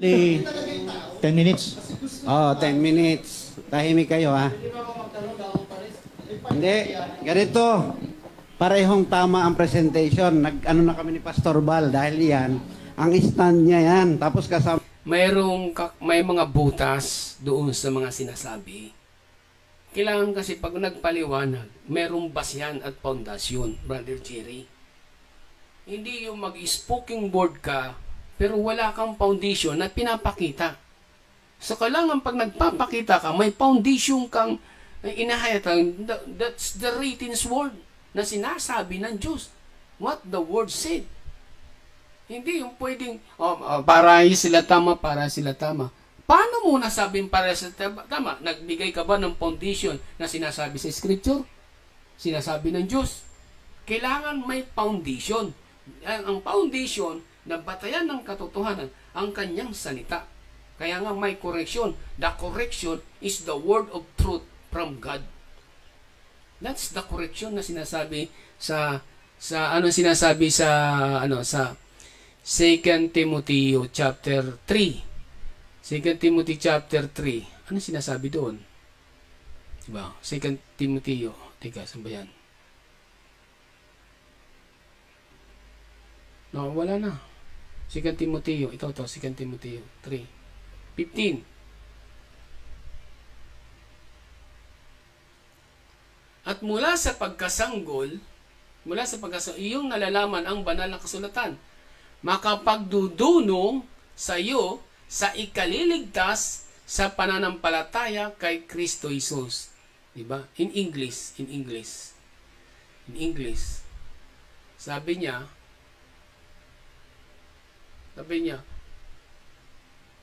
Only 10 minutes. Oh, 10 minutes. Tahimik kayo, ha? Hindi. Ganito. Parehong tama ang presentation. Nag-ano na kami ni Pastor Val dahil yan, ang stand niya yan. Tapos kasama... May mga butas doon sa mga sinasabi. Kailangan kasi pag nagpaliwanag, mayroong basyan at pundasyon, Brother Jerry. Hindi yung mag-spoken word ka, pero wala kang foundation na pinapakita. So kailangan pag nagpapakita ka, may foundation kang inahayatan. That's the written word na sinasabi ng Diyos. What the word said. Hindi yung pwedeng, para sila tama, para sila tama. Paano mo nasabing para sila tama? Nagbigay ka ba ng foundation na sinasabi sa Scripture? Sinasabi ng Diyos. Kailangan may foundation. Ang foundation na batayan ng katotohanan, ang kanyang salita. Kaya nga may correction. The correction is the word of truth from God. That's the correction na sinasabi sa 2 Timothy chapter 3. 2 Timothy chapter 3. Ano sinasabi doon? Diba? 2 Timothy. Teka, saan ba yan? No, wala na. 2 Timothy. Ito, 2 Timothy 3:15. At mula sa pagkasanggol, iyong nalalaman ang banal na kasulatan, makapagdudunong sa iyo sa ikaliligtas sa pananampalataya kay Kristo Jesus. Diba? In English. Sabi niya,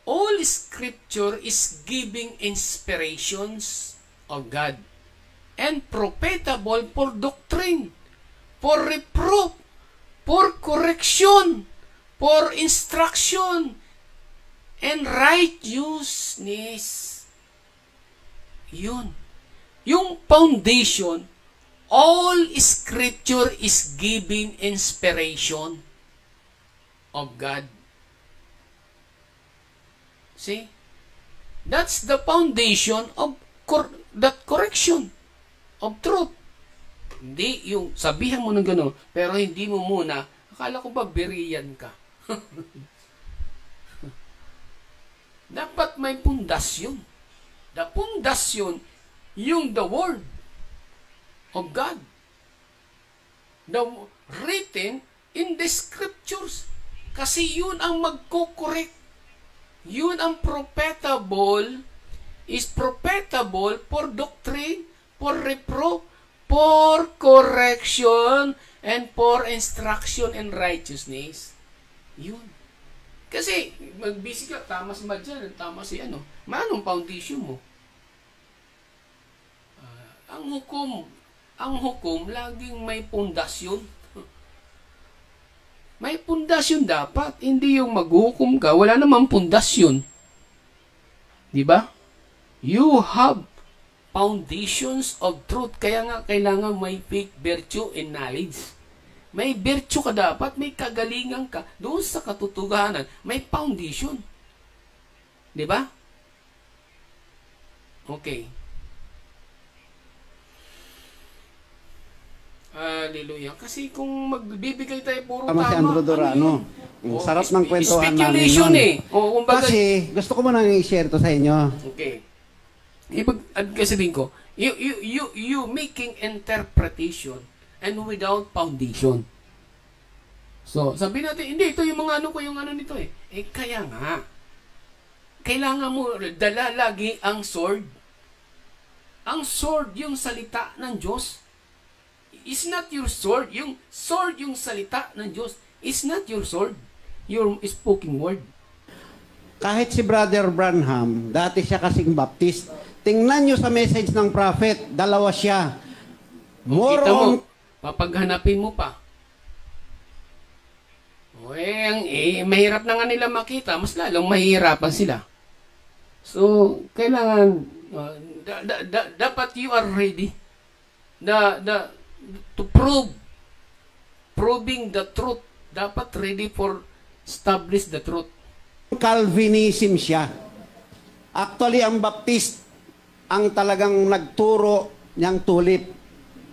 all Scripture is giving inspirations of God and profitable for doctrine, for reproof, for correction, for instruction, and righteousness. Yun. Yung foundation, all Scripture is giving inspiration of God. See? That's the foundation of that correction of truth. Hindi yung sabihan mo ng gano'n, pero hindi mo muna, akala ko ba beriyan ka? Dapat may pundasyon. The pundasyon, yung the word of God. The written in the Scriptures. Kasi yun ang magko-correct. Yun ang profitable, is profitable for doctrine, for reproof, for correction, and for instruction in righteousness. Yun. Kasi, magbisi ka, tama si Madjan, tama si ano. Manong foundation mo? Ang hukom, laging may pundasyon. May pundasyon dapat. Hindi yung maghukom ka, wala namang pundasyon. Diba? You have foundations of truth. Kaya nga kailangan may faith, virtue, and knowledge. May virtue ka dapat, may kagalingan ka. Doon sa katotohanan, may foundation. Diba? Okay. Hallelujah. Kasi kung magbibigay tayo puro tama, si Andrew Dorano. Sarap ng kwentuhan namin speculation nun. Kasi gusto ko muna i-share to sa inyo. Okay. Sabihin ko, you making interpretation and without foundation. So, sabihin natin, hindi, ito yung mga ano ko, yung ano nito eh. Kaya nga, kailangan mo dala lagi ang sword. Ang sword, yung salita ng Diyos, is not your sword. Yung sword, yung salita ng Diyos, is not your sword. Your spoken word. Kahit si Brother Branham, dati siya kasing Baptist, tingnan nyo sa message ng prophet, dalawa siya. More on... Papaghanapin mo pa. Mahirap na nga nila makita, mas lalong mahihirapan sila. So, kailangan, dapat you are ready to proving the truth. Dapat ready for establish the truth. Calvinism siya. Actually, ang Baptist, ang talagang nagturo niyang tulip.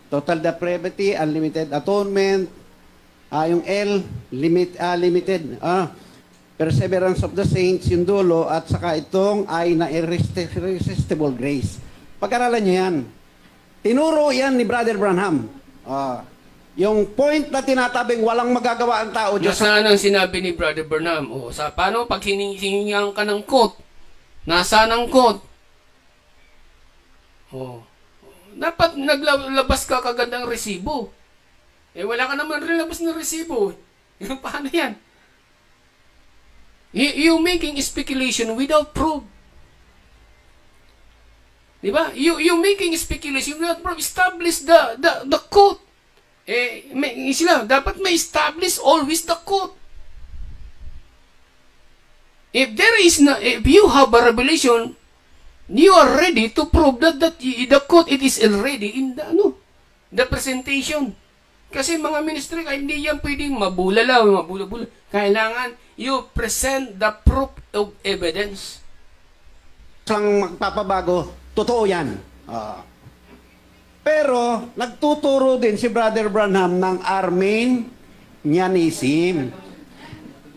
Total depravity, unlimited atonement, yung L, limited, perseverance of the saints, yung dulo, at saka itong I na irresistible grace. Pag-aralan niyo yan. Tinuro yan ni Brother Branham. Yung point na tinatabing walang magagawa ang tao, Diyos. Nasaan ang sinabi ni Brother Burnham? Paano pag hiningihan ka ng quote? Nasaan ang quote? Dapat naglabas ka kagandang resibo. Wala ka naman rinabas ng resibo. Paano yan? You making speculation without proof. Diba? You making speculation without proof. Establish the quote. Sila, dapat may establish always the quote. If you have a revelation, you are ready to prove that the quote, it is already in the presentation. Kasi mga ministry, hindi yan pwedeng mabulala. Kailangan you present the proof of evidence. Lang magpapabago, totoo yan. Pero, nagtuturo din si Brother Branham ng Arminianism.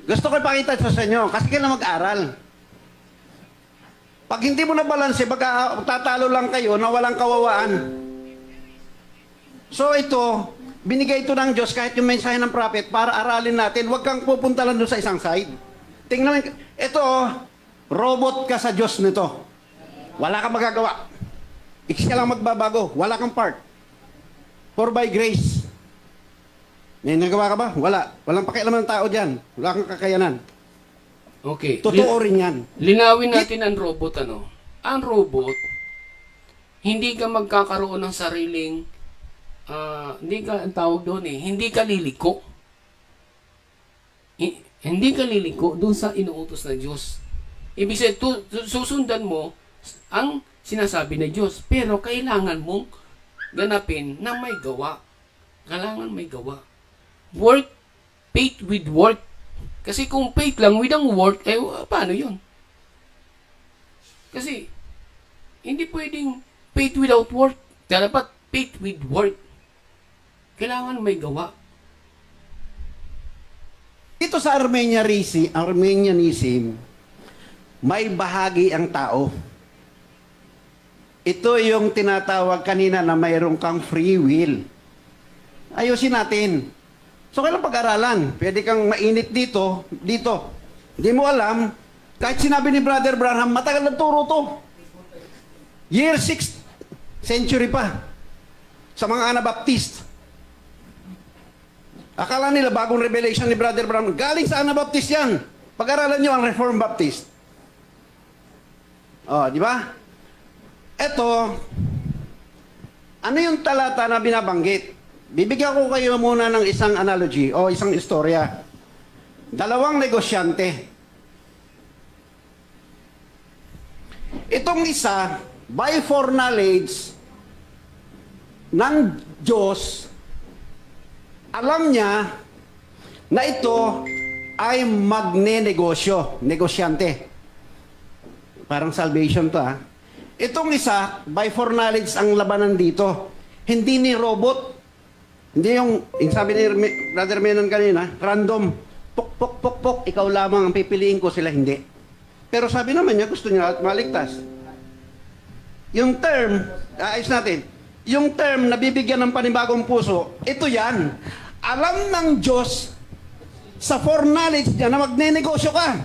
Gusto ko ipakita sa inyo, kasi kailangan mag-aral. Pag hindi mo na balanse, baka tatalo lang kayo na walang kawawaan. So ito, binigay ito ng Diyos kahit yung mensahe ng prophet para aralin natin. Huwag kang pupunta lang doon sa isang side. Tingnan mo, ito, robot ka sa Diyos nito. Wala kang magagawa. Siya lang magbabago. Wala kang part. For by grace. May nagawa ka ba? Wala. Walang pakialam ng tao dyan. Wala kang kakayanan. Okay. Totoo rin yan. Linawin natin ang robot, Ang robot, hindi ka magkakaroon ng sariling, hindi ka, ang tawag doon hindi ka liliko. Hindi ka liliko doon sa inuutos ng Diyos. Ibig sabihin, susundan mo ang sinasabi ng Diyos. Pero kailangan mong ganapin na may gawa. Kailangan may gawa. Work, faith with work. Kasi kung faith lang without work, paano yun? Kasi, hindi pwedeng faith without work. Dapat faith with work. Kailangan may gawa. Dito sa Arminianism, may bahagi ang tao. Ito yung tinatawag kanina na mayroon kang free will. Ayusin natin. So, kailang pag-aralan? Pwede kang mainit dito. Hindi mo alam, kahit sinabi ni Brother Branham, matagal na turo to. Year 6th century pa. Sa mga Anabaptist. Akala nila bagong revelation ni Brother Branham. Galing sa Anabaptist yan. Pag-aralan nyo ang Reformed Baptist. Di ba? Ito, ano yung talata na binabanggit? Bibigyan ko kayo muna ng isang analogy o isang istorya. Dalawang negosyante. Itong isa, by foreknowledge ng Diyos, alam niya na ito ay magne-negosyo. Negosyante. Parang salvation to Itong isa, by foreknowledge ang labanan dito. Hindi ni robot. Hindi yung sabi ni Brother Menon kanina, random, pok, ikaw lamang ang pipiliin ko, sila hindi. Pero sabi naman niya, gusto niya at maligtas. Yung term, ayos natin, yung term na bibigyan ng panibagong puso, ito yan. Alam ng Diyos, sa foreknowledge niya na magne-negosyo ka.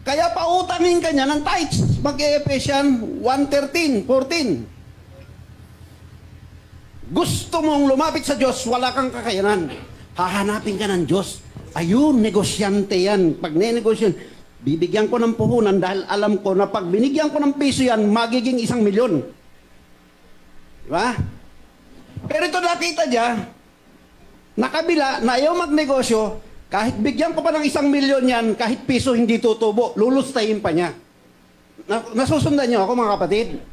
Kaya pautangin ka niya ng tithes, mag-Ephesians 1:13, 14. Gusto mong lumapit sa Diyos, wala kang kakayanan. Hahanapin ka ng Diyos. Ayun, negosyante yan. Pag nenegosyon, bibigyan ko ng puhunan dahil alam ko na pag binigyan ko ng piso yan, magiging 1,000,000. Diba? Pero ito nakita niya, nakabila, na ayaw magnegosyo, kahit bigyan ko pa ng 1,000,000 yan, kahit piso hindi tutubo, lulustayin pa niya. Nasusundan niyo ako mga kapatid?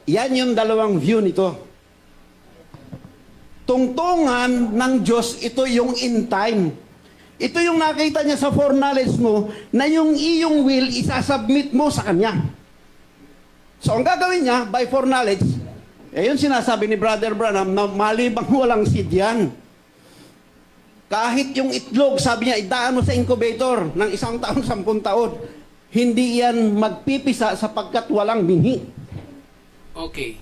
Yan yung dalawang view nito. Tungtungan ng Diyos, ito yung in time. Ito yung nakita niya sa foreknowledge mo na yung iyong will isasubmit mo sa Kanya. So ang gagawin niya, by foreknowledge, yun sinasabi ni Brother Branham na malibang walang seed yan. Kahit yung itlog, sabi niya, idaan mo sa incubator ng 1 taon, 10 taon. Hindi yan magpipisa sapagkat walang binhi. Okay.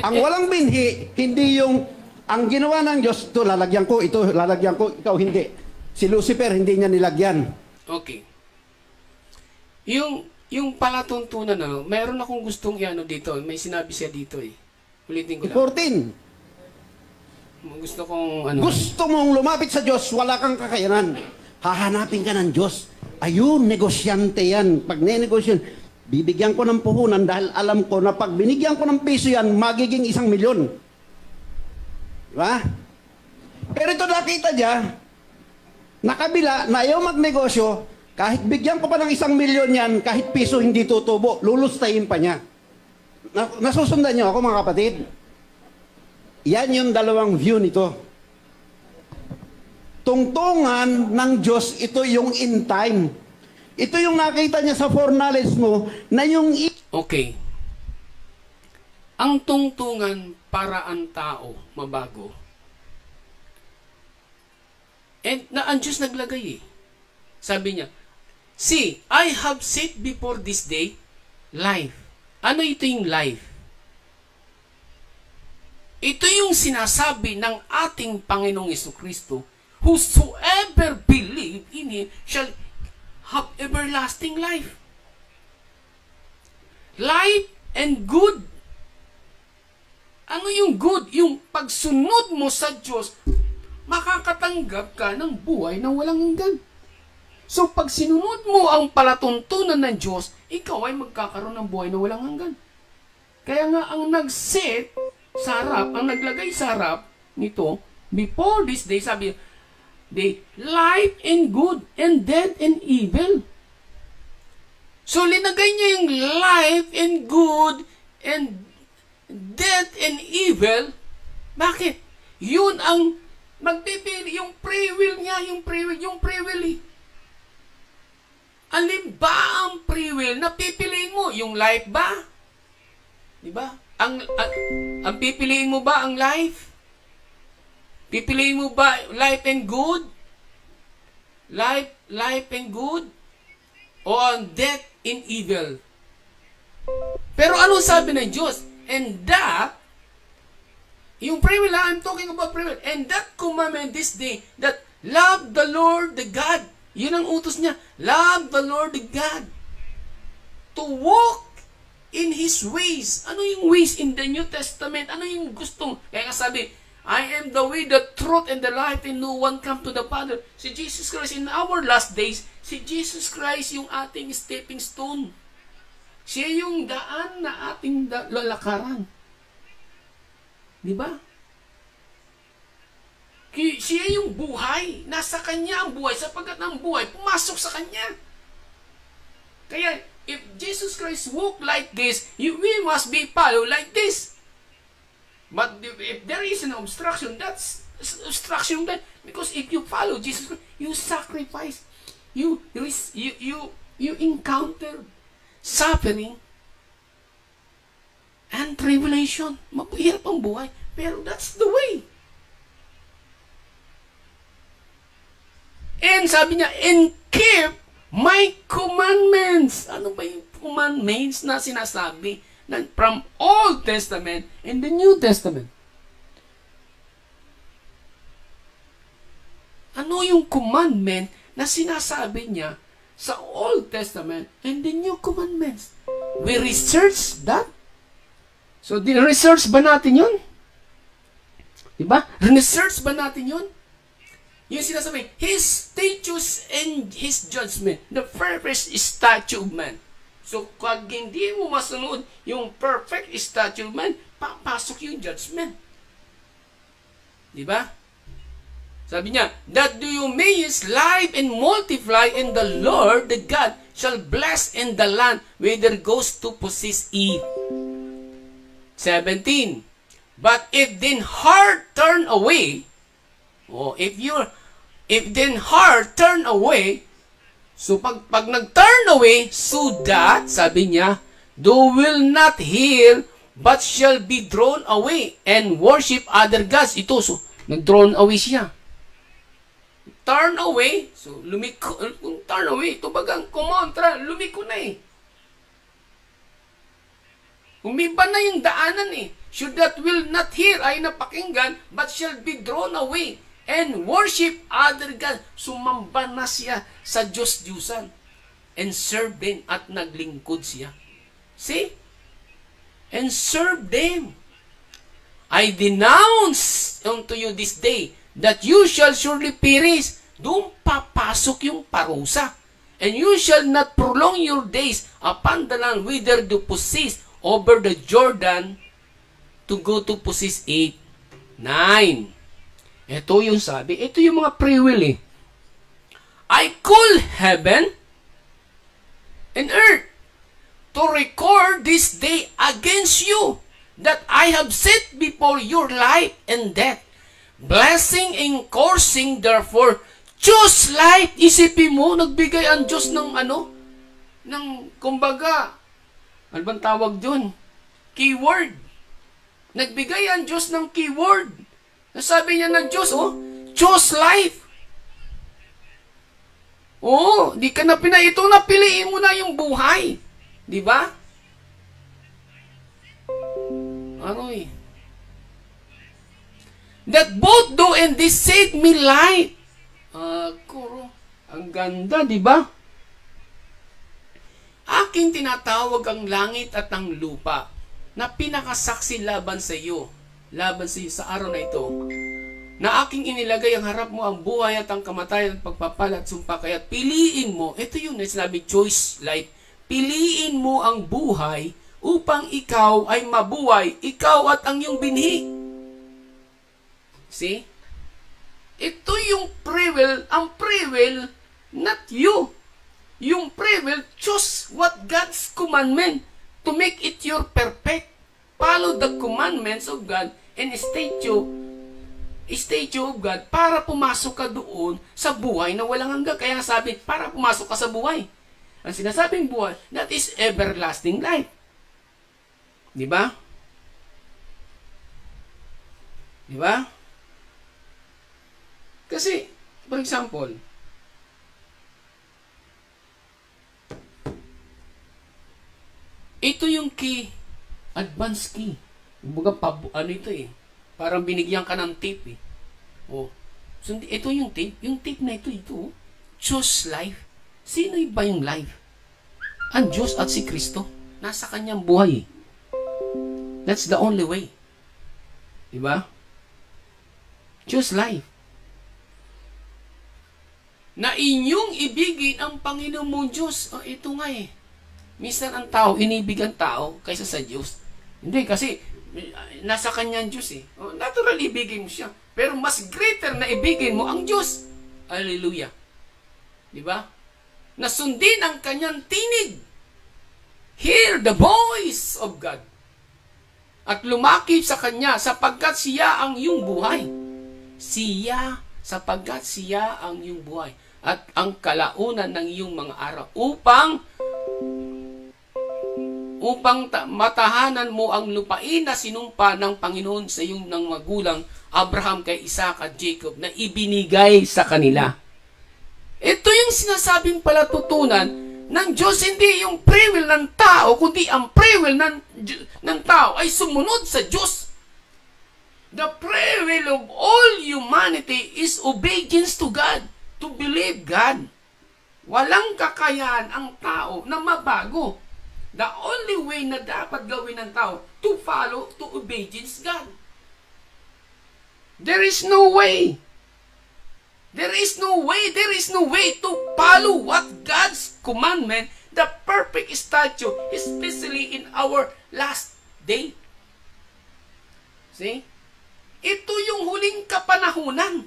Ang walang binhi, hindi yung, ang ginawa ng Diyos, ito lalagyan ko, ito lalagyan ko, ikaw hindi. Si Lucifer, hindi niya nilagyan. Okay. Yung palatuntunan, mayroon akong gustong iano dito. May sinabi siya dito eh. Ulitin ko lang. 14. Gusto kong ano. Gusto mong lumapit sa Diyos, wala kang kakayanan. Hahanapin ka ng Diyos. Ayun, negosyante yan. Pag nenegosyon, bibigyan ko ng puhunan dahil alam ko na pag binigyan ko ng piso yan, magiging 1 milyon. Diba? Pero ito nakita niya, nakabila, na ayaw magnegosyo, kahit bigyan ko pa ng 1 milyon yan, kahit piso hindi tutubo, lulustayin pa niya. Nasusundan niyo ako mga kapatid? Yan yung dalawang view nito. Tungtungan ng Diyos, ito yung in time. Ito yung nakita niya sa foreknowledge mo na yung... Okay. Ang tungtungan para ang tao mabago. And na ang Diyos naglagay eh. Sabi niya, see, I have set before this day life. Ano ito yung life? Ito yung sinasabi ng ating Panginoong Jesucristo, whosoever believe in Him shall have everlasting life. Life and good. Ano yung good? Yung pagsunod mo sa Diyos, makakatanggap ka ng buhay na walang hanggan. So pag sinunod mo ang palatuntunan ng Diyos, ikaw ay magkakaroon ng buhay na walang hanggan. Kaya nga ang nag-set sa harap, ang naglagay sa harap nito, before this day, sabi, the life and good and death and evil. So, linagay niya yung life and good and death and evil. Bakit? Yun ang magpipili, yung free will niya, yung free will eh. Alin ba ang free will na pipiliin mo? Yung life ba? Diba? Ang pipiliin mo ba ang life? Pipiliin mo ba life and good? Life and good? O ang death and evil? Pero ano sabi ng Diyos? And that, yung free will, I'm talking about free will, and that commandment this day, that love the Lord the God. Yun ang utos niya. Love the Lord the God. To walk in His ways. Ano yung ways in the New Testament? Ano yung gustong? Kaya nga sabi, I am the way, the truth, and the life, and no one come to the Father. Si Jesus Christ in our last days, si Jesus Christ yung ating stepping stone. Siya yung daan na ating lalakaran. Di ba? Siya yung buhay. Nasa Kanya ang buhay. Sapagkat ang buhay, pumasok sa Kanya. Kaya, if Jesus Christ walk like this, we must be follow like this. But if there is an obstruction, that's obstruction that because if you follow Jesus Christ, you sacrifice, you encounter suffering and tribulation. Mahirap ang buhay, pero that's the way. And sabi niya, and keep my commandments. Ano ba yung commandments na sinasabi from Old Testament and the New Testament? Ano yung commandment na sinasabi niya sa Old Testament and the New Commandments? We research that. So, research ba natin yun? Diba? Research ba natin yun? Yung sinasabi, His statutes and His judgment, the perfect statute of man. So, kung hindi mo masunod yung perfect statute of man, papasok yung judgment. Diba? Sabi niya, that do you may use life and multiply, and the Lord, the God, shall bless in the land whither goes to possess it. 17. But if then heart turn away, or if If then heart turn away, so pag nag-turn away, so that, sabi niya, thou will not hear, but shall be drawn away and worship other gods. Ito, so, nag-drawn away siya. Turn away, so lumiko, kung turn away, ito bagang kumontra, lumiko na eh. Umiba na yung daanan eh. Should that will not hear ay napakinggan, but shall be drawn away and worship other gods. Sumamba na siya sa Diyos-Diyusan and serve them at naglingkod siya. See? And serve them. I denounce unto you this day that you shall surely perish. Doon papasok yung parusa. And you shall not prolong your days upon the land whither to possess over the Jordan to go to possess 8, 9. Ito yung sabi. Ito yung mga free will eh. I call heaven and earth to record this day against you that I have set before your life and death. Blessing and cursing, therefore, choose life. Isipin mo, nagbigay ang Diyos ng kumbaga, ano bang tawag dun? Keyword. Nagbigay ang Diyos ng keyword. Nasabi niya ng Diyos, choose life. Di ka na ito napiliin mo na yung buhay. Di ba? That both do and this saved me life. Ang ganda, di ba? Aking tinatawag ang langit at ang lupa na pinakasaksi laban sa iyo sa araw na ito, na aking inilagay ang harap mo ang buhay at ang kamatayan at pagpapala at sumpa, kaya't piliin mo, ito yun na sinabi, choice life, piliin mo ang buhay upang ikaw ay mabuhay, ikaw at ang iyong binhi. See? Ito yung free will, ang free will, not you. Yung free will, choose what God's commandment to make it your perfect. Follow the commandments of God and statue of God para pumasok ka doon sa buhay na walang hanggan. Kaya sabi, para pumasok ka sa buhay. Ang sinasabing buhay, that is everlasting life. Di ba? Di ba? Kasi, for example, ito yung key, advanced key. Ano ito eh, parang binigyan ka ng tip eh. So, ito yung tip. Yung tip na ito, choose life. Sino ba yung life? Ang Diyos at si Kristo. Nasa kanyang buhay. That's the only way. Diba? Choose life. Na inyong ibigin ang Panginoon mong Diyos. Ito nga eh. Minsan ang tao, inibig ang tao kaysa sa Diyos. Hindi, kasi nasa kanyang Diyos eh. Natural, ibigin mo siya. Pero mas greater na ibigin mo ang Diyos. Hallelujah. Diba? Nasundin ang kanyang tinig. Hear the voice of God. At lumakip sa kanya sapagkat siya ang iyong buhay. Sapagkat siya ang iyong buhay. At ang kalaunan ng iyong mga araw upang matahanan mo ang lupain na sinumpa ng Panginoon sa iyong ng magulang Abraham, kay Isaac at Jacob na ibinigay sa kanila. Ito yung sinasabing palatutunan ng Diyos, hindi yung free will ng tao, kundi ang free will ng tao ay sumunod sa Diyos. The free will of all humanity is obedience to God, to believe God. Walang kakayahan ang tao na mabago. The only way na dapat gawin ng tao to follow, to obedience God. There is no way. There is no way to follow what God's commandment, the perfect statute, especially in our last day. See? Ito yung huling kapanahunan.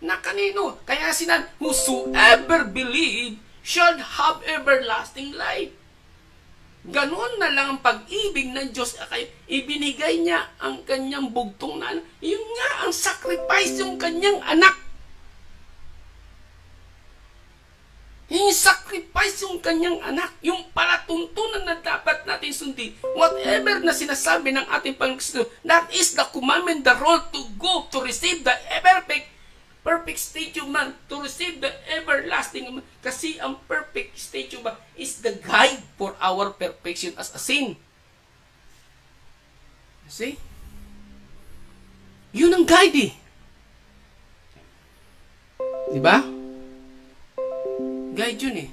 Na kanino? Kaya sinan, whosoever believe shall have everlasting life. Ganon na lang ang pag-ibig ng Diyos. Ibinigay niya ang kanyang bugtong na, yun nga ang sacrifice, yung kanyang anak. Nag-sacrifice yung kanyang anak. Yung palatuntunan na dapat natin sundi. Whatever na sinasabi ng ating Panginoon Kristo, that is the commandment, the role to go, to receive the perfect state of man, to receive the everlasting man. Kasi ang perfect state of man is the guide for our perfection as a sin. See? Yun ang guide eh. Diba? Guide yun eh.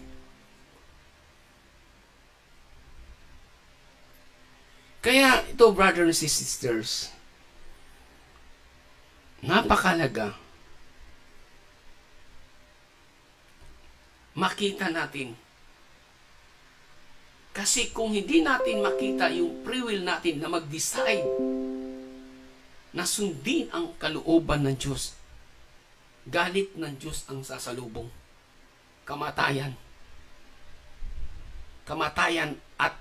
Kaya ito, brothers and sisters, napakalaga makita natin. Kasi kung hindi natin makita yung free will natin na mag-decide na sundin ang kalooban ng Diyos, galit ng Diyos ang sasalubong. Kamatayan. Kamatayan at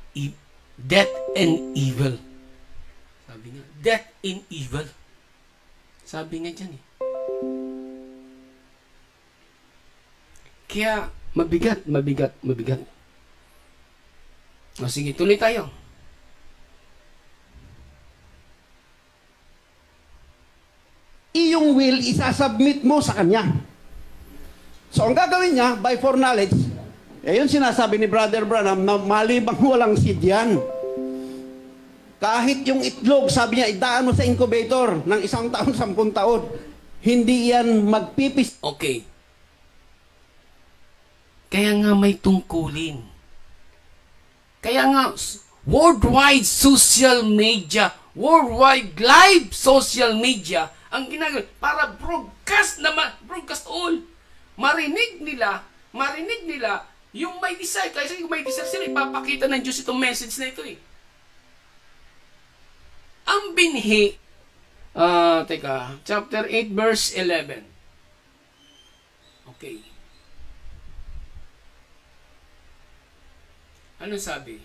death and evil. Sabi nga, death and evil. Sabi nga dyan eh. Kaya, mabigat. O sige, tuloy tayo. Iyong will, isasubmit mo sa Kanya. So, ang gagawin niya, by foreknowledge, yun sinasabi ni Brother Branham, na malibang walang seed yan. Kahit yung itlog, sabi niya, idaan mo sa incubator ng 1 taon, 10 taon. Hindi yan magpipis. Okay. Kaya nga may tungkulin. Kaya nga, worldwide social media, worldwide live social media, ang ginagawa, para broadcast all. Marinig nila, yung may desire. Kasi yung may desire sila, ipapakita ng Diyos itong message na ito eh. Ang binhi, chapter 8, verse 11. Okay. Ano sabi?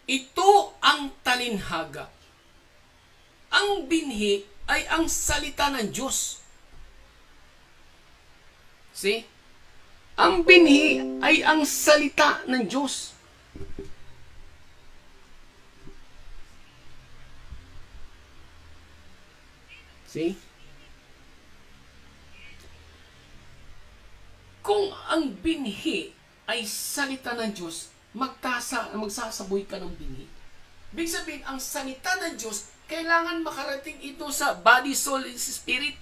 Ito ang talinhaga. Ang binhi ay ang salita ng Diyos. See? Ang binhi ay ang salita ng Diyos. See? Kung ang binhi ay salita ng Diyos, magsasaboy ka ng binhi. Ibig sabihin, ang salita ng Diyos, kailangan makarating ito sa body, soul, and spirit.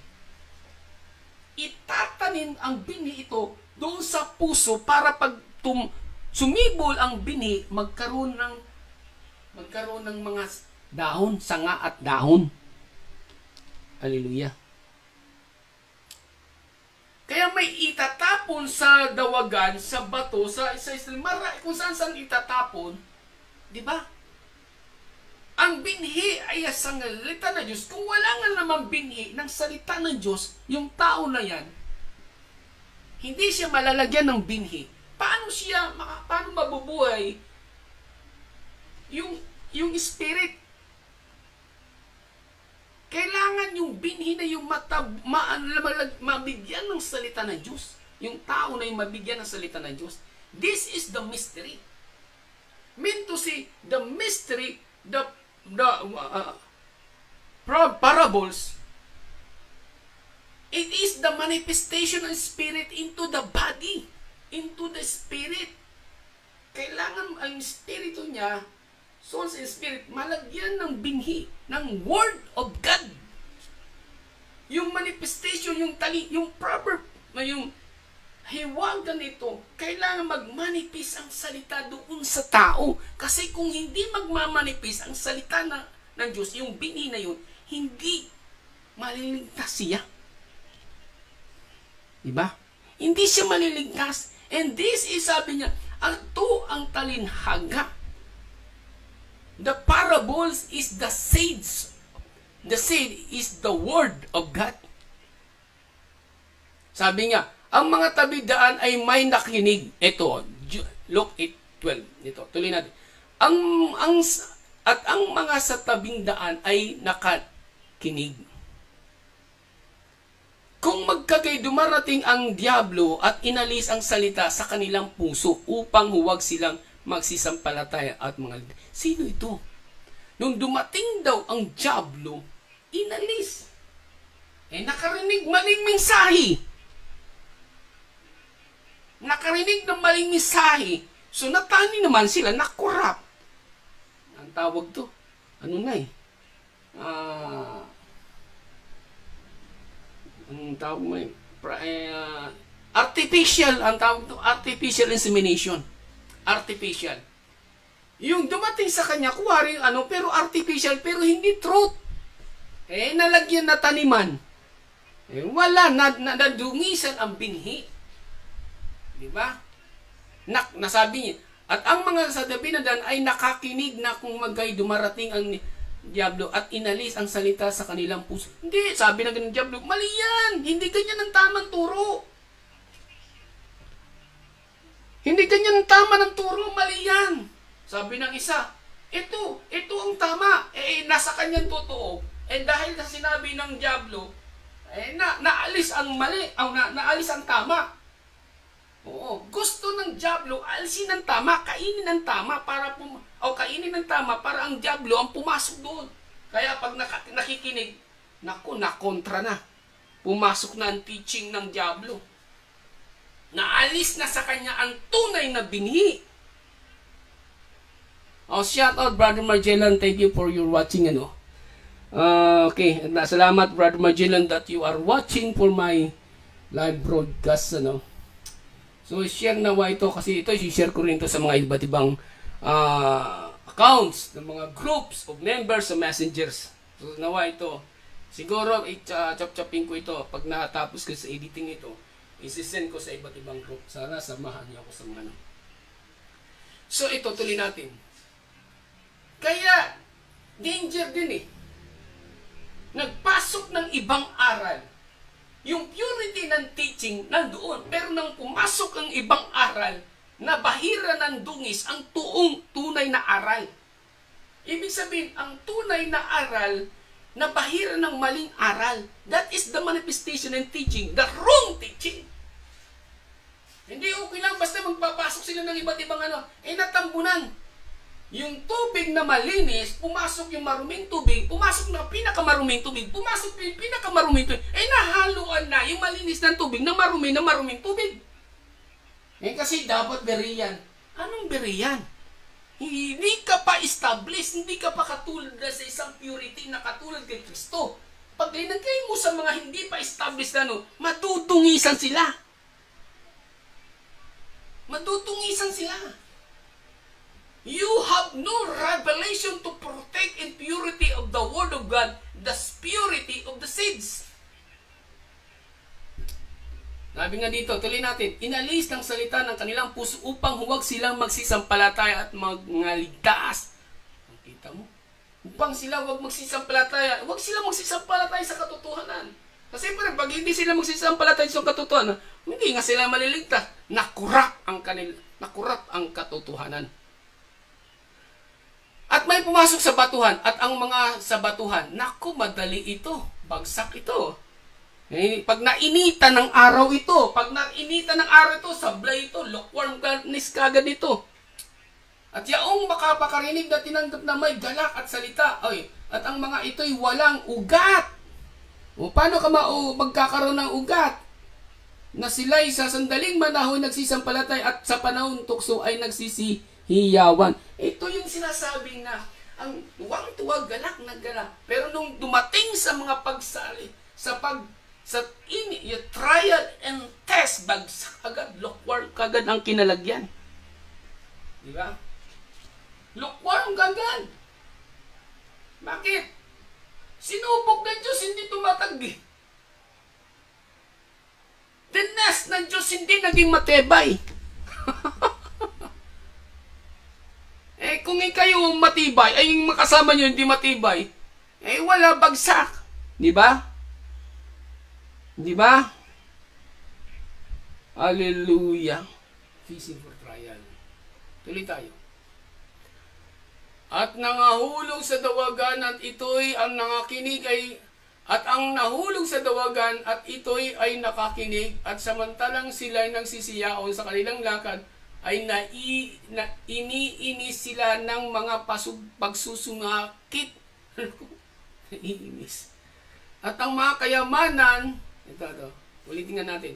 Itatanin ang binhi ito doon sa puso para pag sumibol ang binhi, magkaroon ng mga dahon, sanga at dahon. Hallelujah. Kaya may itatapon sa dawagan, sa bato, sa kung saan itatapon, di ba? Ang binhi ay salita ng Diyos. Kung wala nga naman binhi ng salita ng Diyos, yung tao na yan, hindi siya malalagyan ng binhi. Paano mabubuhay yung spirit? Kailangan yung binhi na yung mabigyan ng salita ng Diyos. Yung tao na yung mabigyan ng salita ng Diyos. This is the mystery. Meant to say, the mystery, the parables, it is the manifestation of spirit into the body, into the spirit. Kailangan ang spirito niya, soul and spirit, malagyan ng binhi, ng word of God. Yung manifestation, yung proper, yung hiwagan nito, kailangan magmanifest ang salita doon sa tao. Kasi kung hindi magmamanifest ang salita ng Diyos, yung binhi na yun, hindi maliligtas siya. Diba? Hindi siya maliligtas. And this is, sabi niya, ito ang talinhaga. The parables is the seeds. The seed is the word of God. Sabi niya, ang mga tabidaan ay may nakinig. Ito, Luke 8:12. Ito, tuloy natin. Ang mga sa tabing daan ay nakakinig. Kung magkagay dumarating ang Diablo at inalis ang salita sa kanilang puso upang huwag silang magsisampalataya at mga... Sino ito? Nung dumating daw ang Diablo, inalis. Nakarinig maling mensahe. Nakarinig ng maling mensahe. So natani naman sila na corrupt. Ang tawag to, ano na ang tawag mo artificial, ang tawag to, artificial insemination. Artificial. Yung dumating sa kanya, kuwari pero artificial, pero hindi truth. Nalagyan na taniman. Wala, nadungisan ang binhi. Di ba? Nasabi niya. At ang mga sa Dabinadan ay nakakinig na kung magay dumarating ang Diablo at inalis ang salita sa kanilang puso. Hindi, sabi na ganun Diablo, mali yan! Hindi ganyan ang tamang turo. Hindi ganyan ang tama ng turo, mali yan. Sabi ng isa, ito ang tama. Nasa kanyang totoo. Dahil na sinabi ng Diablo, naalis ang mali, naalis ang tama. Oo, gusto ng Diablo, alisin ang tama, kainin ang tama kainin ang tama para ang Diablo ang pumasok doon. Kaya pag nakikinig, nakontra na. Pumasok na ang teaching ng Diablo. Naalis na sa kanya ang tunay na binhi. Shout out Brother Magellan, thank you for your watching okay, salamat Brother Magellan that you are watching for my live broadcast So, share nawa ito kasi ito, i-share ko rin ito sa mga iba't ibang accounts ng mga groups of members sa messengers. So, nawa ito. Siguro, chop-chopping ko ito. Pag natapos ko sa editing ito, isi-send ko sa iba't ibang group. Sana samahan niyo ako sa mga So, ito, tuloy natin. Kaya, danger din Nagpasok ng ibang aral. Yung purity ng teaching nandoon, pero nang pumasok ang ibang aral, na bahira ng dungis ang tunay na aral. Ibig sabihin, ang tunay na aral, na bahira ng maling aral. That is the manifestation and teaching, the wrong teaching. Hindi okay lang, basta magpapasok sila ng iba't ibang natambunan. Yung tubig na malinis, pumasok yung maruming tubig, pumasok na pinakamaruming tubig, pumasok yung pinakamaruming tubig, nahaluan na yung malinis ng tubig na maruming tubig. Kasi dapat beriyan. Anong beriyan? Hindi ka pa established, hindi ka pa katulad na sa isang purity na katulad kay Kristo. Pag linagay mo sa mga hindi pa established matutungisan sila. Matutungisan sila. You have no revelation to protect in purity of the Word of God, the purity of the seeds. Sabi nga dito, tuloy natin, inalis ng salita ng kanilang puso upang huwag silang magsisampalataya at magligtas. Kita mo? Upang sila huwag magsisampalataya, huwag silang magsisampalataya sa katotohanan. Kasi pag hindi sila magsisampalataya sa katotohanan, hindi nga sila maliligtas. Nakurap ang katotohanan. At may pumasok sa batuhan, at ang mga sa batuhan, madali ito, bagsak ito. Pag nainitan ng araw ito, sablay ito, lukewarmness kagad ito. At yaong makapakarinig na tinanggap na may galak at salita, at ang mga ito'y walang ugat. Paano ka magkakaroon ng ugat? Na sila'y sa sandaling manahon nagsisampalatay at sa panahon tukso ay nagsisihiyawan. Ito yung sinasabing na ang tuwang-tuwag, galak na galak. Pero nung dumating sa mga pagsali, yung trial and test, bagsak agad, lukewarm kagad ang kinalagyan. Di ba? Lukewarm kagad. Bakit? Sinubok ng Diyos, hindi tumataggi. Dinas ng Diyos, hindi naging matibay. Kung kayo matibay, yung makasama nyo hindi matibay, wala, bagsak. Di ba? Di ba? Hallelujah. Facing for trial. Tuloy tayo. At nangahulog sa dawagan at ito'y ang nangakinig ay At ang nahulog sa dawagan at ito'y ay nakakinig at samantalang sila'y nagsisiyaon sa kanilang lakad ay iniinis sila ng mga pagsusungakit. Naiinis. At ang mga kayamanan, ito, ulitin nga natin.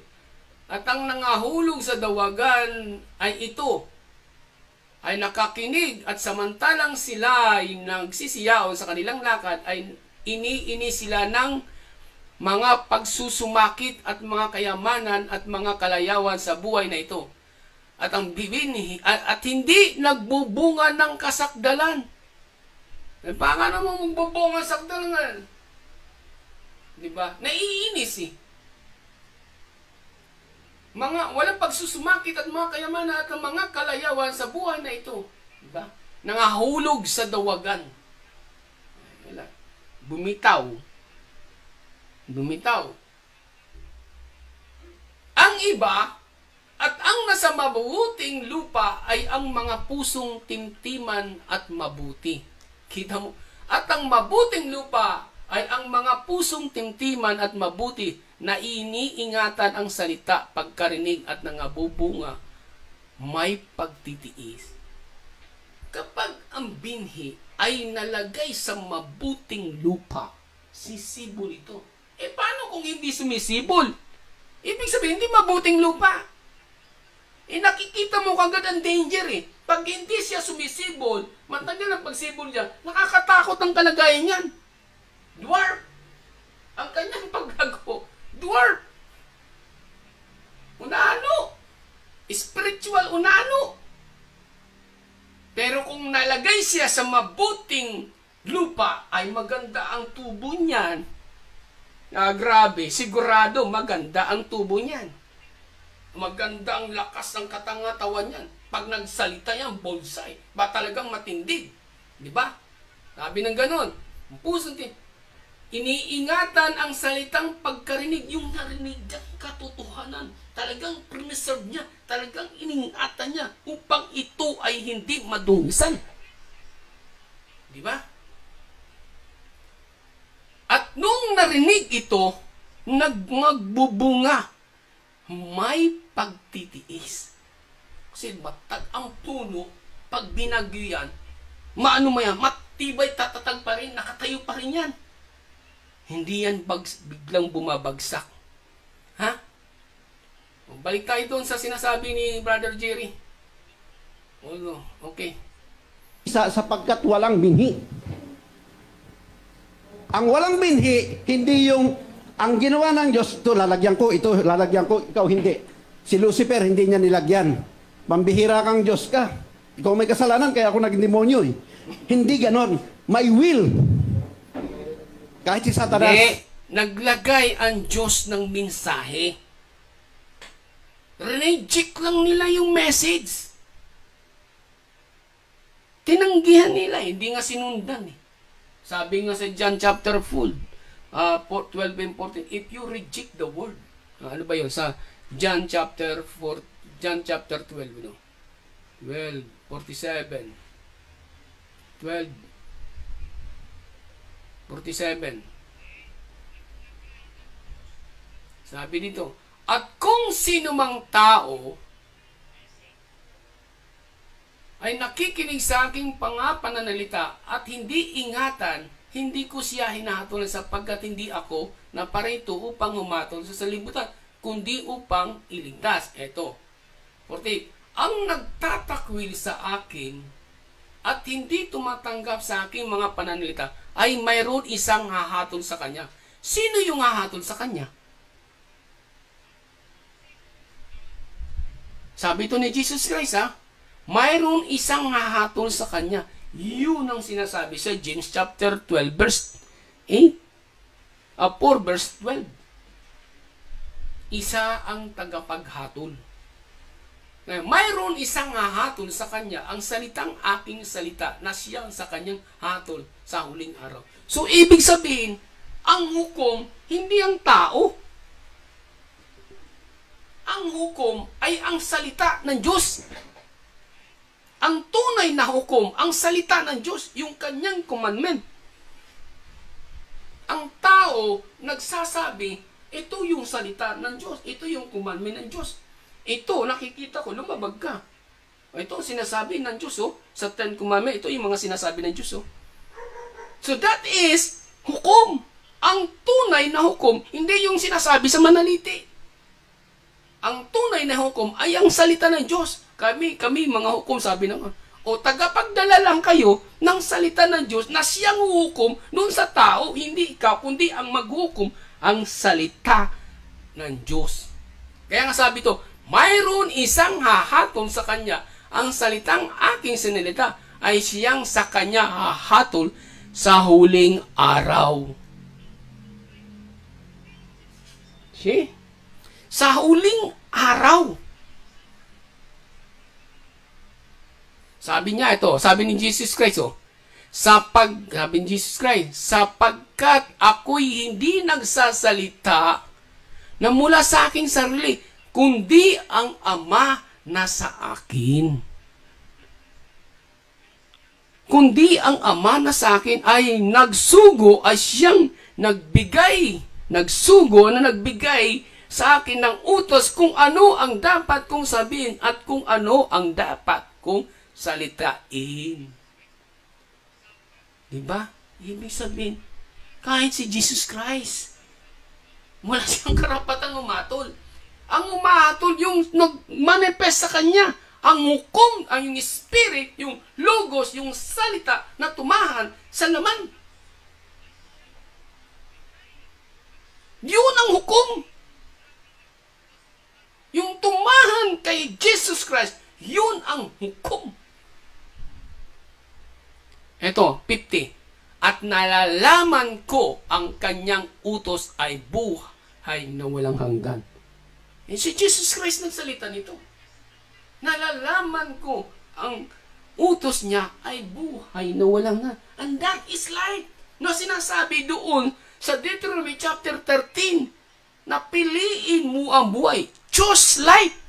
At ang nangahulog sa dawagan ay ito, ay nakakinig at samantalang sila ay nagsisiyaon sa kanilang lakad ay iniinis sila ng mga pagsusumakit at mga kayamanan at mga kalayawan sa buhay na ito. At ang bibinhi at hindi nagbubunga ng kasakdalan. Eh, paano mo magbubunga ng kasakdalan? Diba? Naiinis eh. Walang pagsusumakit at mga kayamanan at mga kalayawan sa buhay na ito. Diba? Nangahulog sa dawagan. Bumitaw. Ang iba at ang nasa mabuting lupa ay ang mga pusong timtiman at mabuti. Kita mo? At ang mabuting lupa ay ang mga pusong timtiman at mabuti na iniingatan ang salita, pagkarinig at nangabubunga, may pagtitiis. Kapag ang binhi ay nalagay sa mabuting lupa, sisibol ito. Eh paano kung hindi sumisibol? Ibig sabihin, hindi mabuting lupa. Eh nakikita mo kagad ang danger eh. Pag hindi siya sumisibol, matagal ang pagsibol niya, nakakatakot ang kalagayan niyan. Dwarf. Ang kanyang paglago, dwarf. Unano. Spiritual unano. Pero kung nalagay siya sa mabuting lupa, ay maganda ang tubo niyan. Grabe, sigurado maganda ang tubo niyan. Maganda ang lakas ng katangatawan niyan. Pag nagsalita yan, bonsai. Ba talagang matindig? Di ba? Sabi ng ganon. Pusong iniingatan ang salitang pagkarinig, yung narinig ng katotohanan. Talagang preserve niya, talagang iniingatan niya upang ito ay hindi madungisan. Di ba? At nung narinig ito, nagbubunga, may pagtitiis. Kasi matag ang puno, pag binagyo yan, maano mo yan, matibay, tatatag pa rin, nakatayo pa rin yan. Hindi yan biglang bumabagsak. Ha? Balik tayo doon sa sinasabi ni Brother Jerry. Okay. Sapagkat walang binhi. Ang walang binhi, hindi yung ang ginawa ng Diyos, ito lalagyan ko, ikaw hindi. Si Lucifer, hindi niya nilagyan. Pambihira kang Diyos ka. Ikaw may kasalanan, kaya ako naging demonyo eh. Hindi ganon. May will. Kahit si Satanas. Naglagay ang Diyos ng mensahe. Reject lang nila yung message. Tinanggihan nila, hindi nga sinundan eh. Sabi nga sa John chapter 12 and 14, if you reject the word, ano ba yun? Sa John chapter 12, no? 12, 47. 12, 47. Sabi dito, at kung sino mang tao ay nakikinig sa aking pananalita at hindi ingatan, hindi ko siya hinahatulan sapagkat hindi ako naparito upang humatol sa salibutan, kundi upang iligtas. Eto, 48. Ang nagtatakwil sa akin at hindi tumatanggap sa aking mga pananalita ay mayroon isang hahatol sa kanya. Sino yung hahatol sa kanya? Sabi ito ni Jesus Christ, mayroon isang hahatol sa kanya. Yun ang sinasabi sa James chapter 12 verse 8. 4 verse 12. Isa ang tagapaghatol. Mayroon isang hahatol sa kanya, ang salitang aking salita na siyang sa kanyang hatol sa huling araw. So, ibig sabihin, ang hukom, hindi ang tao. Ang hukom ay ang salita ng Diyos. Ang tunay na hukom, ang salita ng Diyos, yung kanyang commandment. Ang tao tao nagsasabi, ito yung salita ng Diyos, ito yung commandment ng Diyos. Ito, nakikita ko, lumabag ka. Ito ang sinasabi ng Diyos, sa Ten Commandments, ito yung mga sinasabi ng Diyos, So that is hukom. Ang tunay na hukom, hindi yung sinasabi sa manaliti. Ang tunay na hukom ay ang salita ng Diyos. Kami mga hukom, sabi naman, tagapagdala lang kayo ng salita ng Diyos na siyang hukom doon sa tao, hindi ikaw, kundi ang maghukom, ang salita ng Diyos. Kaya nga sabi to, mayroon isang hahatol sa kanya, ang salitang aking sinilita ay siyang sa kanya hahatol sa huling araw. See? Sa huling araw. Sabi niya ito, sabi ni Jesus Christ, sabi ni Jesus Christ, sapagkat ako'y hindi nagsasalita na mula sa aking sarili, kundi ang Ama na sa akin. Kundi ang Ama na sa akin ay nagsugo, ay siyang nagsugo na nagbigay sa akin ng utos kung ano ang dapat kong sabihin at kung ano ang dapat kong salitain. Diba? Ibig sabihin, kahit si Jesus Christ, wala siyang karapatang umatol. Ang umatol yung nag-manifest sa kanya. Ang hukom, ang yung spirit, yung logos, yung salita na tumahan sa laman. Yun ang hukom. Yung tumahan kay Jesus Christ, yun ang hukom. Ito, 50. At nalalaman ko ang kanyang utos ay buhay na walang hanggan. Si Jesus Christ nagsalita nito. Nalalaman ko ang utos niya ay buhay na walang hanggan. And that is life. Na sinasabi doon sa Deuteronomy chapter 13 na piliin mo ang buhay. Choose life.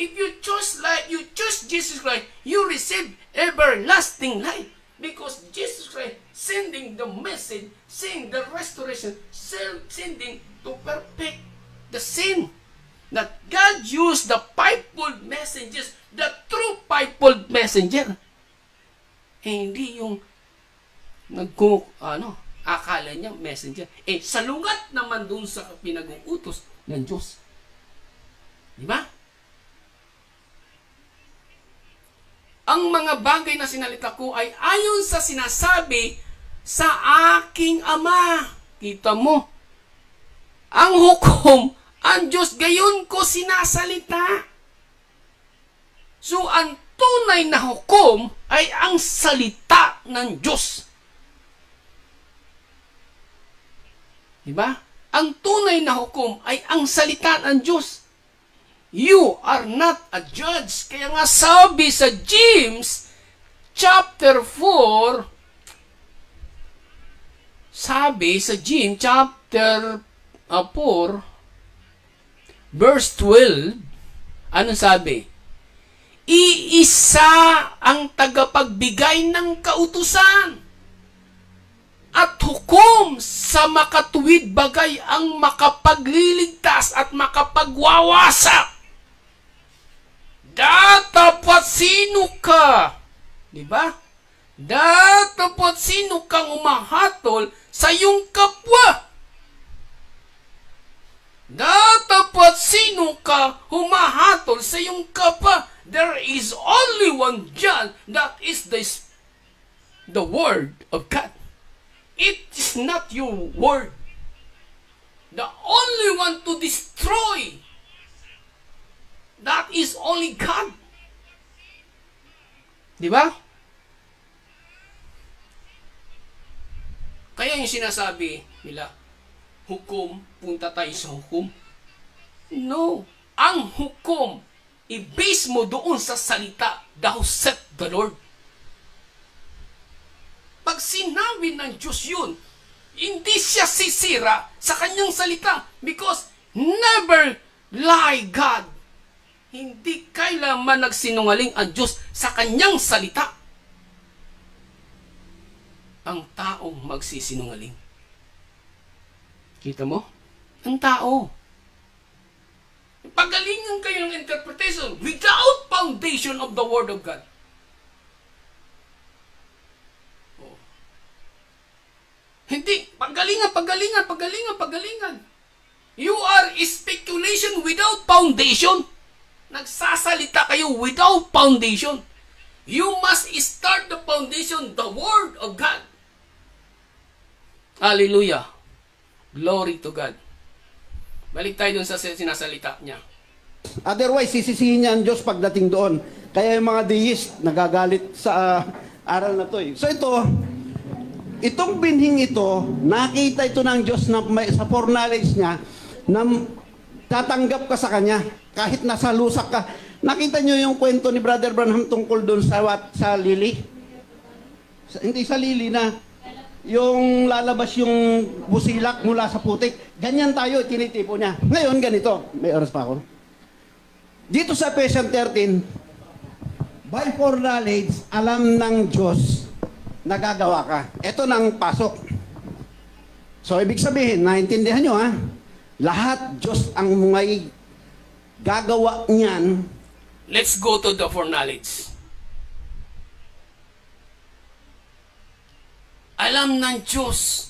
If you choose life, you choose Jesus Christ, you receive everlasting life. Because Jesus Christ sending the message, sending the restoration, sending to perfect the sin. That God used the fivefold messengers, the true fivefold messenger. Hindi yung akala niya messenger. Salungat naman dun sa pinag-uutos ng Diyos. Diba? Ang mga bagay na sinalita ko ay ayon sa sinasabi sa aking Ama. Kita mo? Ang hukom, ang Diyos gayon ko sinasalita. So, ang tunay na hukom ay ang salita ng Diyos. Diba? Ang tunay na hukom ay ang salita ng Diyos. You are not a judge. Kaya nga sabi sa James chapter 4, sabi sa James chapter 4 verse 12, ano sabi? Iisa ang tagapagbigay ng kautusan at hukom sa makatuwid bagay ang makapagliligtas at makapagwawasak. Dapat sino ka? Diba? Dapat sino kang umahatol sa iyong kapwa? Dapat sino ka humahatol sa iyong kapwa? There is only one God, that is the Word of God. It is not your word. The only one to destroy, that is only God. Diba? Kaya yung sinasabi nila, hukom, punta tayo sa hukom. No. Ang hukom, i-base mo doon sa salita, thou said the Lord. Pag sinabi ng Diyos yun, hindi siya sisira sa kanyang salita because never lie God. Hindi kailanman nagsinungaling ang Diyos sa kanyang salita. ang taong magsisinungaling. Kita mo? Ang tao. Pagalingan kayo ng interpretation without foundation of the Word of God. Oh. Hindi. Pagalingan. You are speculation without foundation. Nagsasalita kayo without foundation. You must start the foundation, the Word of God. Hallelujah. Glory to God. Balik tayo dun sa sinasalita niya. Otherwise, sisisihin niya ang Diyos pagdating doon. Kaya yung mga deist, nagagalit sa aral na to eh. So itong binhing ito, nakita ito ng Diyos na sa foreknowledge niya, na tatanggap ka sa Kanya. Kahit nasa lusak ka. Nakita niyo yung kwento ni Brother Branham tungkol doon sa lili? Hindi sa lili na yung lalabas yung busilak mula sa putik. Ganyan tayo, tinitipo niya. Ngayon, ganito. May oras pa ako. Dito sa Ephesians 13, by foreknowledge, alam ng Diyos na gagawa ka. Ito nang pasok. So, ibig sabihin, naintindihan nyo ha? Lahat Diyos ang may gagawa niyan. Let's go to the foreknowledge. Alam ng Diyos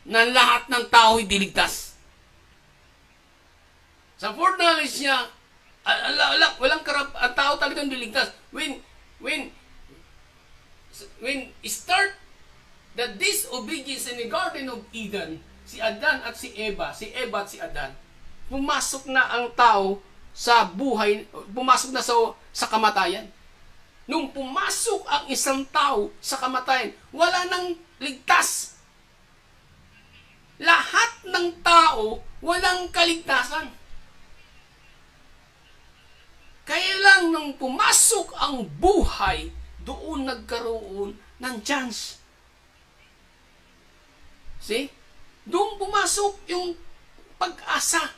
na lahat ng tao ay diligtas. Sa foreknowledge niya, walang ang tao talagang diligtas. When start the disobedience in the Garden of Eden, si Adan at si Eva at si Adan, pumasok na ang tao sa buhay, pumasok na sa kamatayan. Nung pumasok ang isang tao sa kamatayan, wala nang ligtas. Lahat ng tao, walang kaligtasan. Kaya lang nung pumasok ang buhay, doon nagkaroon ng chance. See? Doon pumasok yung pag-asa.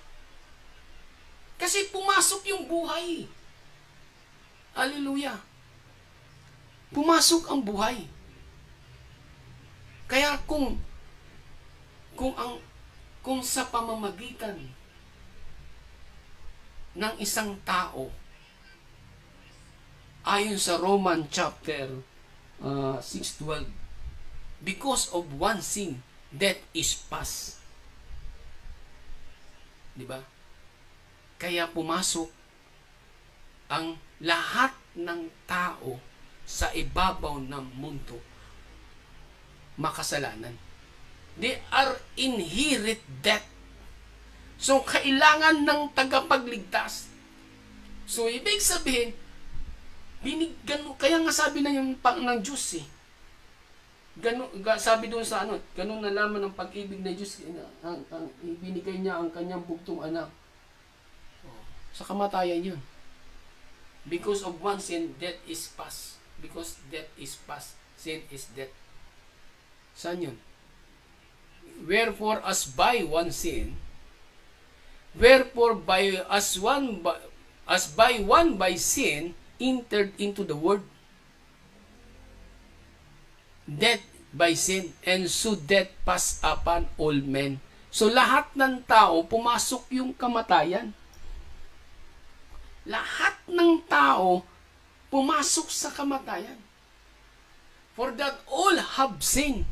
Kasi pumasok yung buhay. Hallelujah. Pumasok ang buhay. Kaya kung sa pamamagitan ng isang tao, ayon sa Roman chapter 6:12, because of one sin, death is past. Diba? Kaya pumasok ang lahat ng tao sa ibabaw ng mundo makasalanan. They are inherit death. So, kailangan ng tagapagligtas. So, ibig sabihin, kaya nga sabi na yung ng Diyos eh. Sabi doon sa ganun na lamang ng pag-ibig ng Diyos, ibinigay niya ang kanyang bugtong anak. Sa kamatayan yun. Because of one sin, death is past. Because death is past, sin is death. Saan yun? Wherefore, as by one sin, as by one by sin, entered into the world, death by sin, and so death passed upon all men. So lahat ng tao, pumasok yung kamatayan. Lahat ng tao, pumasok sa kamatayan. For that all have sinned.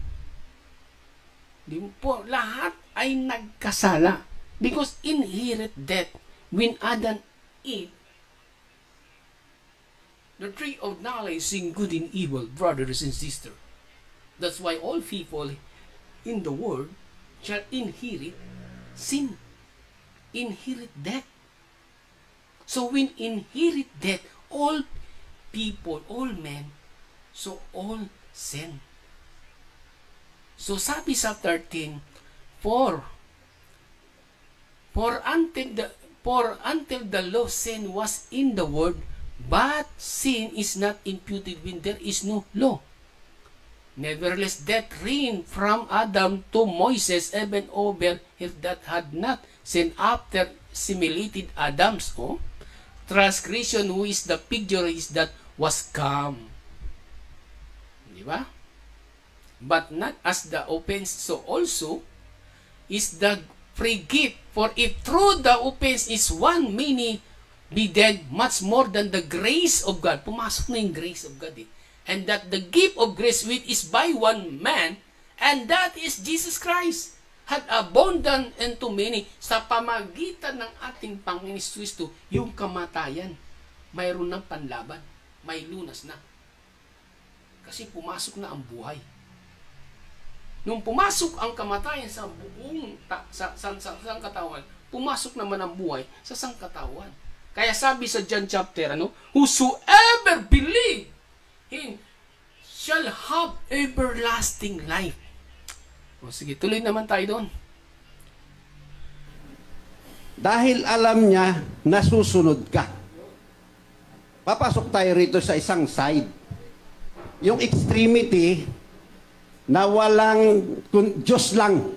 Di po, lahat ay nagkasala. Because inherit death when Adam ate the tree of knowledge in good and evil, brothers and sisters. That's why all people in the world shall inherit sin. Inherit death. So when inherit death, all people, all men, so all sin. So sabi sa 13, for until the law, sin was in the world, but sin is not imputed when there is no law. Nevertheless, death reigned from Adam to Moses, even over if that had not sinned after simulated Adam's transgression, who is the picture is that was come. Di ba? but not as the offense, so also is the free gift. For if through the offense is one, many be dead, much more than the grace of God. Pumasok na yung grace of God eh. And that the gift of grace which is by one man, and that is Jesus Christ, had abundant unto many. Sa pamagitan ng ating Panginoon Kristo, yung kamatayan, mayroon ng panlaban, may lunas na. Kasi pumasok na ang buhay. Nung pumasok ang kamatayan sa buong sangkatawan, pumasok naman ang buhay sa sangkatawan. Kaya sabi sa John chapter, whosoever believe him shall have everlasting life. O sige, tuloy naman tayo doon. Dahil alam niya na susunod ka. Papasok tayo rito sa isang side. Yung extremity na walang Diyos lang.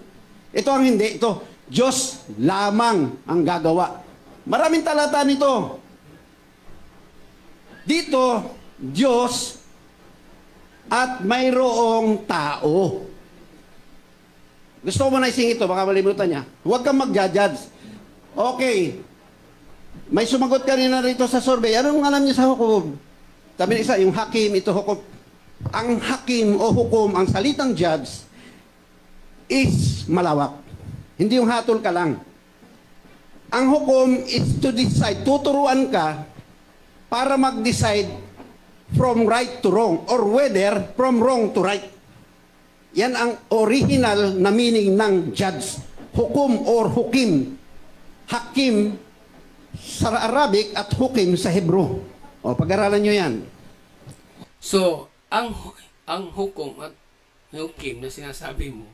Ito ang hindi. Ito, Diyos lamang ang gagawa. Maraming talata nito. Dito, Diyos at mayroong tao. Gusto ko mo na ising ito, baka malimutan niya. Huwag kang mag-judge. Okay. May sumagot kanina rito sa survey. Anong alam niyo sa hukom? Sabi isa, yung hakim, ito hukom. Ang hakim o hukom, ang salitang judge, is malawak. Hindi yung hatol ka lang. Ang hukom is to decide, tuturuan ka para mag-decide from right to wrong or whether from wrong to right. Yan ang original na meaning ng judge. Hukom or hukim. Hakim sa Arabic at hukim sa Hebrew. O, pag-aralan nyo yan. So, ang hukom at hukim na sinasabi mo,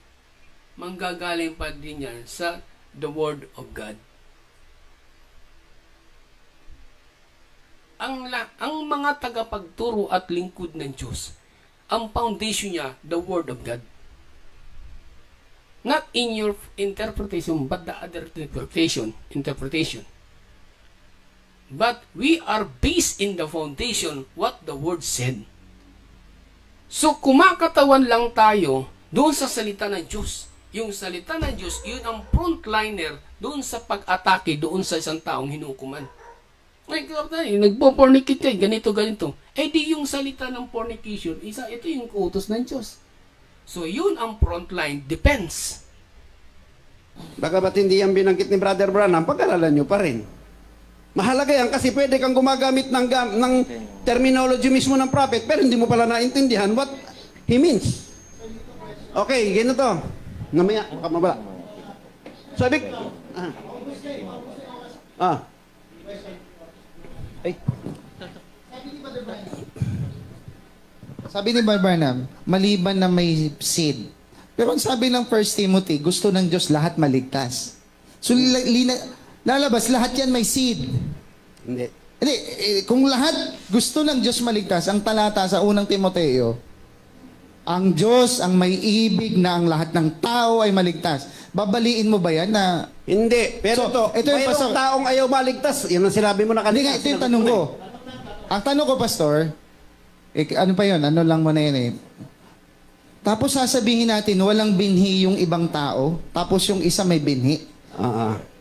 manggagaling pa din yan sa the Word of God. Ang mga tagapagturo at lingkod ng Diyos, ang foundation niya, the Word of God. Not in your interpretation, but the other interpretation. But we are based in the foundation, what the Word said. So, kumakatawan lang tayo doon sa salita ng Diyos. Yung salita ng Diyos, yun ang frontliner doon sa pag-atake doon sa isang taong hinukuman. Nagpo-fornicate ganito. Eh di yung salita ng fornication, ito yung utos ng Diyos. So yun ang frontline defense. Baka ba't hindi yan binanggit ni Brother Branham, pag-aralan nyo pa rin. Mahalaga yan kasi pwede kang gumagamit ng terminology mismo ng prophet pero hindi mo pala naintindihan what he means. Okay, ganito. Namaya, mabala. Sabi, Sabi ni Barbanam, maliban na may seed. Pero ang sabi ng 1 Timothy, gusto ng Diyos lahat maligtas. So, lalabas, lahat yan may seed. Hindi. Hindi, kung lahat gusto ng Diyos maligtas, ang talata sa unang Timoteo, ang Diyos ang may ibig na ang lahat ng tao ay maligtas. Babaliin mo ba yan na... Hindi. Pero So, ito yung mayroong taong ayaw maligtas. Yan ang sinabi mo na Hindi kanina. nga, ito yung tanong ko. Ang tanong ko, Pastor, ano pa yun? Ano lang mo na yun eh. Tapos sasabihin natin, walang binhi yung ibang tao, tapos yung isa may binhi.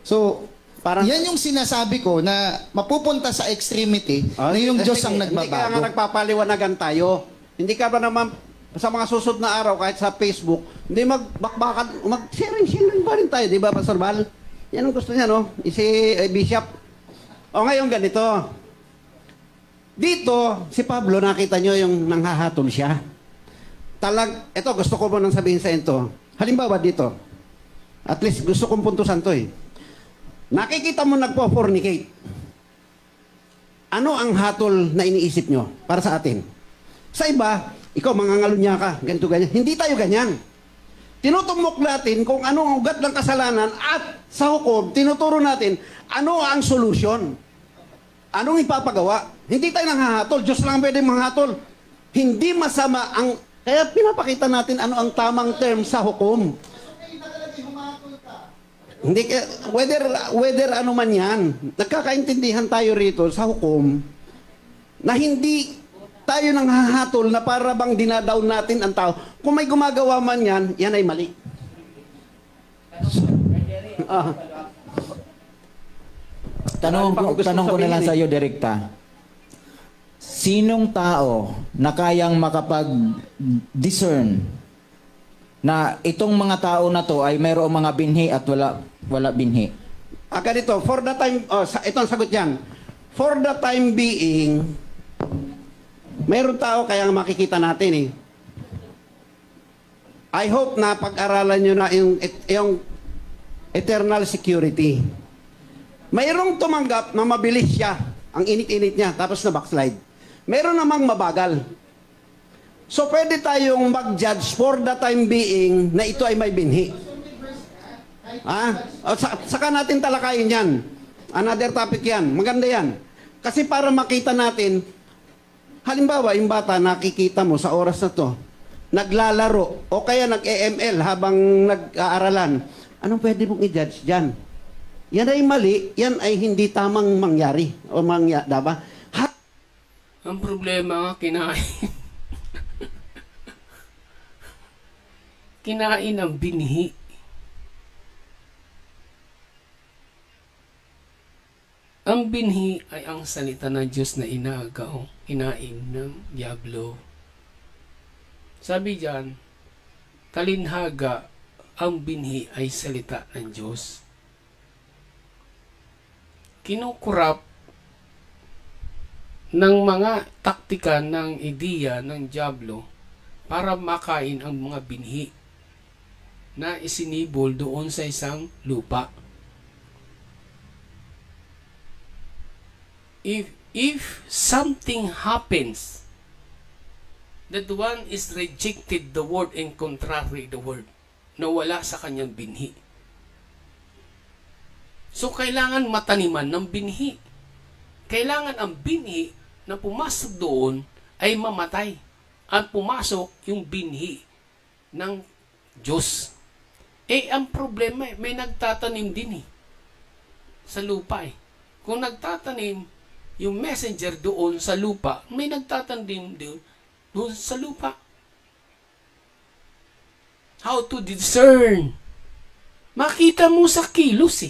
So, parang, yan yung sinasabi ko na mapupunta sa extremity na yung Diyos ang nagbabago. Hindi ka nga nagpapaliwanagan tayo. Hindi ka ba naman sa mga susunod na araw, kahit sa Facebook, hindi magbakbakan, mag-sharing pa rin tayo, di ba, Pastor Val? Yan ang gusto niya, no? Si Bishop. O ngayon, ganito. Dito, si Pablo, nakita nyo yung nanghahatol siya. Ito, gusto ko mo nang sabihin sa ito. Halimbawa dito, at least gusto kong puntusan to eh. Nakikita mo nagpo-fornicate. Ano ang hatol na iniisip nyo para sa atin? Sa iba, ikaw mangangalunya ka, ganito ganyan. Hindi tayo ganyan. Tinutumok natin kung ano ang ugat ng kasalanan at sa hukom, tinuturo natin ano ang solusyon. Anong ipapagawa? Hindi tayo nanghahatol. Diyos lang pwede manghatol. Hindi masama ang... Kaya pinapakita natin ano ang tamang term sa hukom. Hindi, whether ano man yan, nagkakaintindihan tayo rito sa hukom na hindi tayo nanghahatol na para bang dinadown natin ang tao. Kung may gumagawa man yan ay mali. Ah. Tanong Ano pa gusto ko na lang sabihin sa iyo, direkta. Sinong tao na kayang makapag-discern na itong mga tao na to ay mayroong mga binhi at wala binhi? Ganito, for the time, ito ang sagot yan. For the time being, mayroon tao kaya makikita natin eh. I hope na pag-aralan nyo na yung eternal security. Mayroong tumanggap na mabilis siya, ang init-init niya, tapos na backslide. Mayroon namang mabagal. So pwede tayong mag-judge for the time being na ito ay may binhi. Saka natin talakayin yan. Another topic yan. Maganda yan. Kasi para makita natin, halimbawa, yung bata nakikita mo sa oras na to, naglalaro o kaya nag-EML habang nag-aaralan, anong pwede mong i-judge dyan? Yan ay mali, yan ay hindi tamang mangyari o diba? Ang problema nga, kinain. Kinain ang binhi. Ang binhi ay ang salita ng Diyos na inaagaw, kinain ng Diablo. Sabi diyan, talinhaga, ang binhi ay salita ng Diyos. Kinukurap ng mga taktika ng ideya ng Diablo para makain ang mga binhi na isinibol doon sa isang lupa. If something happens that one is rejected the word and contrary the word, nawala sa kanyang binhi. So, kailangan mataniman ng binhi. Kailangan ang binhi na pumasok doon ay mamatay. At pumasok yung binhi ng Diyos. Ang problema may nagtatanim din sa lupa Kung nagtatanim yung messenger doon sa lupa, may nagtatanim doon sa lupa. How to discern? Makita mo sa kilos